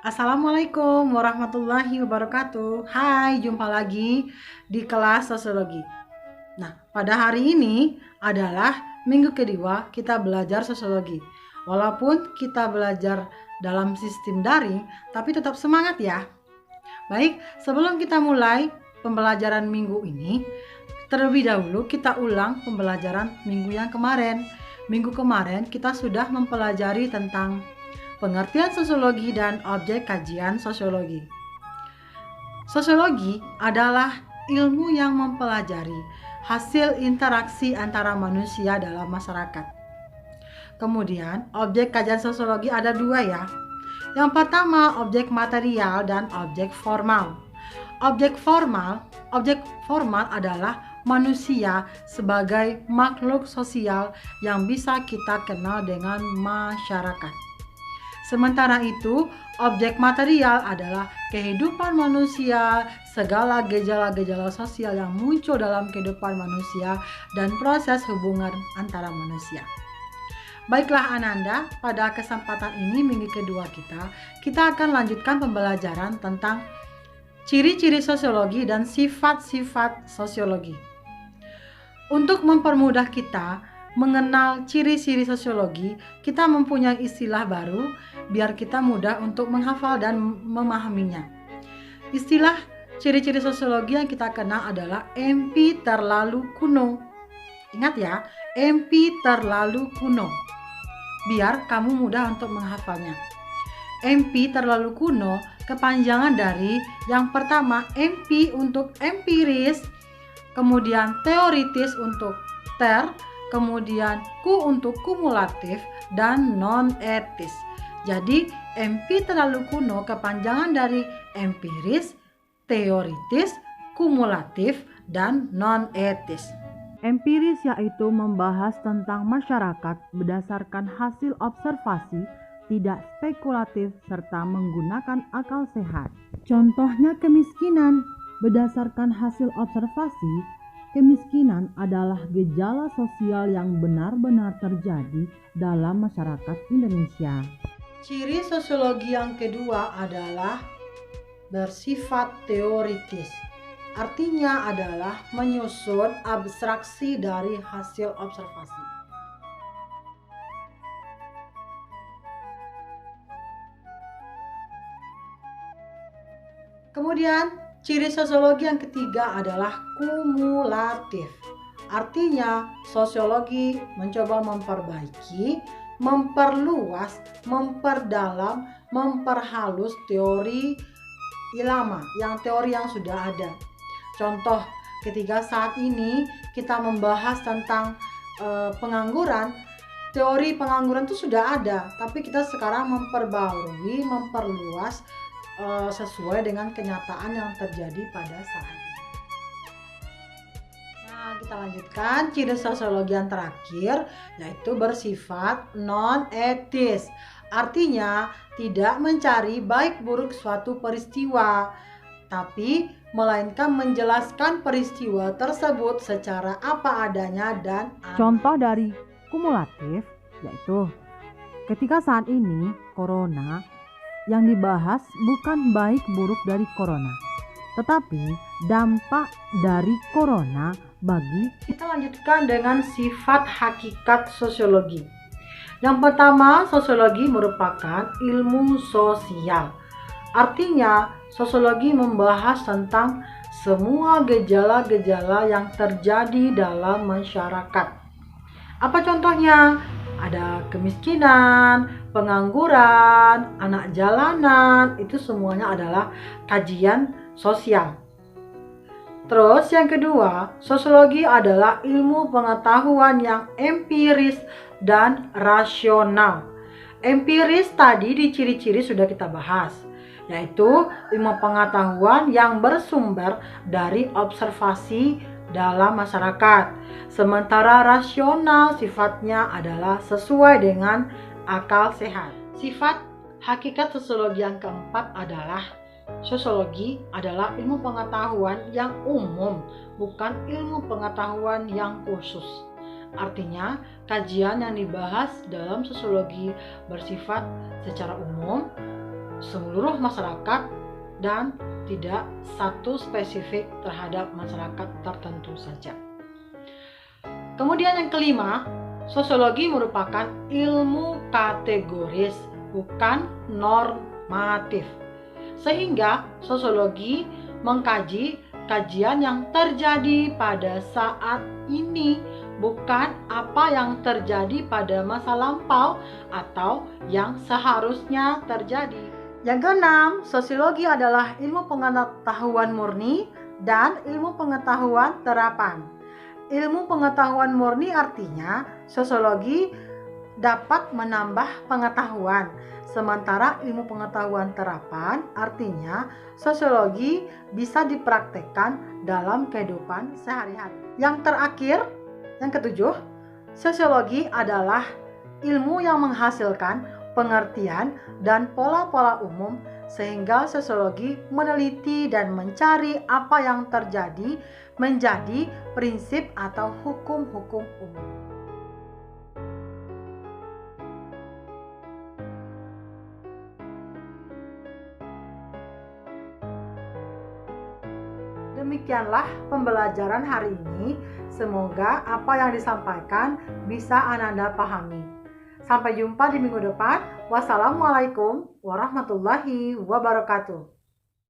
Assalamualaikum warahmatullahi wabarakatuh. Hai, jumpa lagi di kelas sosiologi. Nah, pada hari ini adalah minggu kedua kita belajar sosiologi. Walaupun kita belajar dalam sistem daring, tapi tetap semangat ya. Baik, sebelum kita mulai pembelajaran minggu ini, terlebih dahulu kita ulang pembelajaran minggu yang kemarin. Minggu kemarin kita sudah mempelajari tentang pengertian sosiologi dan objek kajian sosiologi. Sosiologi adalah ilmu yang mempelajari hasil interaksi antara manusia dalam masyarakat. Kemudian, objek kajian sosiologi ada dua ya. Yang pertama, objek material dan objek formal. Objek formal adalah manusia sebagai makhluk sosial yang bisa kita kenal dengan masyarakat. Sementara itu, objek material adalah kehidupan manusia, segala gejala-gejala sosial yang muncul dalam kehidupan manusia, dan proses hubungan antara manusia. Baiklah Ananda, pada kesempatan ini minggu kedua kita akan lanjutkan pembelajaran tentang ciri-ciri sosiologi dan sifat-sifat sosiologi. Untuk mempermudah kita mengenal ciri-ciri sosiologi, kita mempunyai istilah baru biar kita mudah untuk menghafal dan memahaminya. Istilah ciri-ciri sosiologi yang kita kenal adalah MP terlalu kuno. Ingat ya, MP terlalu kuno. Biar kamu mudah untuk menghafalnya. MP terlalu kuno kepanjangan dari yang pertama MP untuk empiris, kemudian teoritis untuk ter, kemudian Q untuk kumulatif, dan non-etis. Jadi MP terlalu kuno kepanjangan dari empiris, teoritis, kumulatif, dan non-etis. Empiris yaitu membahas tentang masyarakat berdasarkan hasil observasi, tidak spekulatif, serta menggunakan akal sehat. Contohnya kemiskinan. Berdasarkan hasil observasi, kemiskinan adalah gejala sosial yang benar-benar terjadi dalam masyarakat Indonesia. Ciri sosiologi yang kedua adalah bersifat teoritis. Artinya adalah menyusun abstraksi dari hasil observasi. Kemudian, ciri sosiologi yang ketiga adalah kumulatif. Artinya, sosiologi mencoba memperbaiki, memperluas, memperdalam, memperhalus teori lama, teori yang sudah ada. Contoh, ketika saat ini kita membahas tentang pengangguran, teori pengangguran itu sudah ada, tapi kita sekarang memperbarui, memperluas sesuai dengan kenyataan yang terjadi pada saat ini. Nah, kita lanjutkan ciri sosiologi yang terakhir, yaitu bersifat non-etis. Artinya tidak mencari baik buruk suatu peristiwa, tapi melainkan menjelaskan peristiwa tersebut secara apa adanya dan Contoh dari kumulatif yaitu ketika saat ini corona, yang dibahas bukan baik buruk dari corona, tetapi dampak dari corona bagi. Kita lanjutkan dengan sifat hakikat sosiologi. Yang pertama, sosiologi merupakan ilmu sosial. Artinya, sosiologi membahas tentang semua gejala-gejala yang terjadi dalam masyarakat. Apa contohnya? Ada kemiskinan, pengangguran, anak jalanan, itu semuanya adalah kajian sosial. Terus yang kedua, sosiologi adalah ilmu pengetahuan yang empiris dan rasional. Empiris tadi di ciri-ciri sudah kita bahas, yaitu ilmu pengetahuan yang bersumber dari observasi dalam masyarakat. Sementara rasional sifatnya adalah sesuai dengan akal sehat. Sifat hakikat sosiologi yang keempat adalah sosiologi adalah ilmu pengetahuan yang umum, bukan ilmu pengetahuan yang khusus. Artinya, kajian yang dibahas dalam sosiologi bersifat secara umum, seluruh masyarakat dan tidak satu spesifik terhadap masyarakat tertentu saja. Kemudian yang kelima, sosiologi merupakan ilmu kategoris, bukan normatif. Sehingga sosiologi mengkaji kajian yang terjadi pada saat ini, bukan apa yang terjadi pada masa lampau atau yang seharusnya terjadi. Yang keenam, sosiologi adalah ilmu pengetahuan murni dan ilmu pengetahuan terapan. Ilmu pengetahuan murni artinya sosiologi dapat menambah pengetahuan, sementara ilmu pengetahuan terapan artinya sosiologi bisa dipraktekkan dalam kehidupan sehari-hari. Yang terakhir, yang ketujuh, sosiologi adalah ilmu yang menghasilkan pengertian dan pola-pola umum, sehingga sosiologi meneliti dan mencari apa yang terjadi menjadi prinsip atau hukum-hukum umum. Demikianlah pembelajaran hari ini. Semoga apa yang disampaikan bisa Ananda pahami. Sampai jumpa di minggu depan. Wassalamualaikum warahmatullahi wabarakatuh.